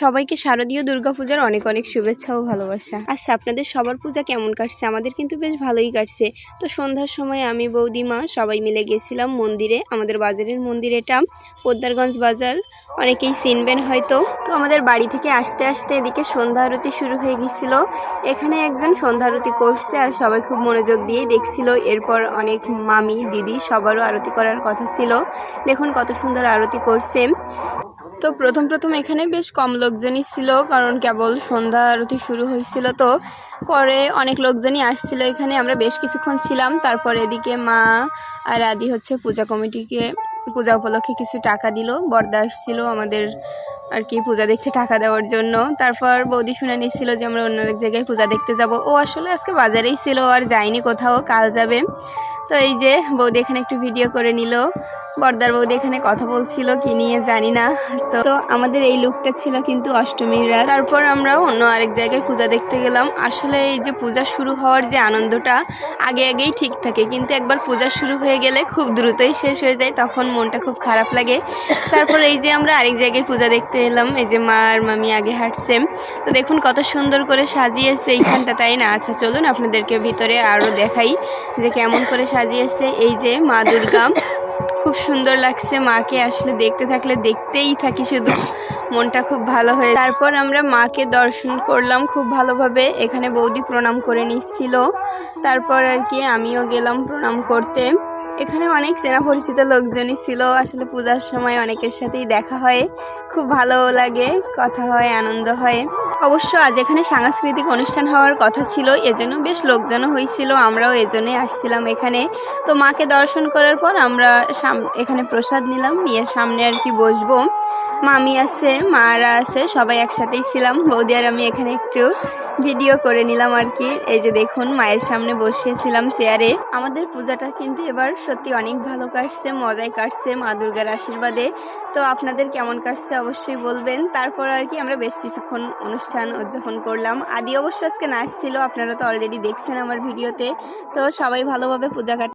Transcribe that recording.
সবাইকে শারদীয় দুর্গাপূজার অনেক অনেক শুভেচ্ছা ও ভালোবাসা। আচ্ছা, আপনাদের সবার পূজা কেমন কাটছে? আমাদের কিন্তু বেশ ভালোই কাটছে। তো সন্ধ্যার সময় আমি বৌদিমা সবাই মিলে গেছিলাম মন্দিরে। আমাদের বাজারের মন্দির এটা, পোদ্দারগঞ্জ বাজার, অনেকেই চিনবেন হয়তো। তো আমাদের বাড়ি থেকে আসতে আসতে এদিকে সন্ধ্যা আরতি শুরু হয়ে গেছিল। এখানে একজন সন্ধ্যা আরতি করছে আর সবাই খুব মনোযোগ দিয়েই দেখছিল। এরপর অনেক মামি দিদি সবারও আরতি করার কথা ছিল। দেখুন কত সুন্দর আরতি করছে। তো প্রথম এখানে বেশ কম লোকজনই ছিল, কারণ কেবল সন্ধ্যা আরতি শুরু হয়েছিল। তো পরে অনেক লোকজনই আসছিল এখানে, আমরা বেশ কিছুক্ষণ ছিলাম। তারপর এদিকে মা আর আদি হচ্ছে পূজা কমিটিকে পূজা উপলক্ষে কিছু টাকা দিল। বর্দা আসছিল আমাদের আর কি পূজা দেখতে টাকা দেওয়ার জন্য। তারপর বৌদি শুনে নিচ্ছিল যে আমরা অন্য এক জায়গায় পূজা দেখতে যাব। ও আসলে আজকে বাজারেই ছিল, আর যায়নি কোথাও, কাল যাবে। তো এই যে বৌদি এখানে একটু ভিডিও করে নিল। বর্দার বৌদি এখানে কথা বলছিল কি নিয়ে জানি না। তো আমাদের এই লুকটা ছিল কিন্তু অষ্টমীর রাত। তারপর আমরা অন্য আরেক জায়গায় পূজা দেখতে গেলাম। আসলে এই যে পূজা শুরু হওয়ার যে আনন্দটা আগেই ঠিক থাকে, কিন্তু একবার পূজা শুরু হয়ে গেলে খুব দ্রুতই শেষ হয়ে যায়, তখন মনটা খুব খারাপ লাগে। তারপর এই যে আমরা আরেক জায়গায় পূজা দেখতে এলাম। এই যে মা আর মামি আগে হাঁটছে। তো দেখুন কত সুন্দর করে সাজিয়েছে এইখানটা, তাই না? আচ্ছা চলুন আপনাদেরকে ভিতরে আরও দেখাই যে কেমন করে সাজিয়েছে। এই যে মা দুর্গা, খুব সুন্দর লাগছে। মাকে আসলে দেখতে থাকলে দেখতেই থাকি শুধু, মনটা খুব ভালো হয়ে। তারপর আমরা মাকে দর্শন করলাম খুব ভালোভাবে। এখানে বৌদি প্রণাম করে নিচ্ছিল। তারপর আর কি আমিও গেলাম প্রণাম করতে। এখানে অনেক চেনা পরিচিত লোকজনই ছিল। আসলে পূজার সময় অনেকের সাথেই দেখা হয়, খুব ভালো লাগে, কথা হয়, আনন্দ হয়। অবশ্য আজ এখানে সাংস্কৃতিক অনুষ্ঠান হওয়ার কথা ছিল, এজন্য বেশ লোকজনও হয়েছিল, আমরাও এজন্যই আসছিলাম এখানে। তো মাকে দর্শন করার পর আমরা এখানে প্রসাদ নিলাম, নিয়ে সামনে আর কি বসবো। মামি আছে, মারা আছে, সবাই একসাথেই ছিলাম। বৌদি আর আমি এখানে একটু ভিডিও করে নিলাম আর কি। এই যে দেখুন মায়ের সামনে বসিয়েছিলাম চেয়ারে। আমাদের পূজাটা কিন্তু এবার সত্যি অনেক ভালো কাটছে, মজায় কাটছে মা দুর্গার আশীর্বাদে। তো আপনাদের কেমন কাটছে অবশ্যই বলবেন। তারপর আর কি আমরা বেশ কিছুক্ষণ অনুষ্ঠান উদযাপন করলাম। আদি অবশ্য আজকে নাচছিল, আপনারা তো অলরেডি দেখছেন আমার ভিডিওতে। তো সবাই ভালোভাবে পূজা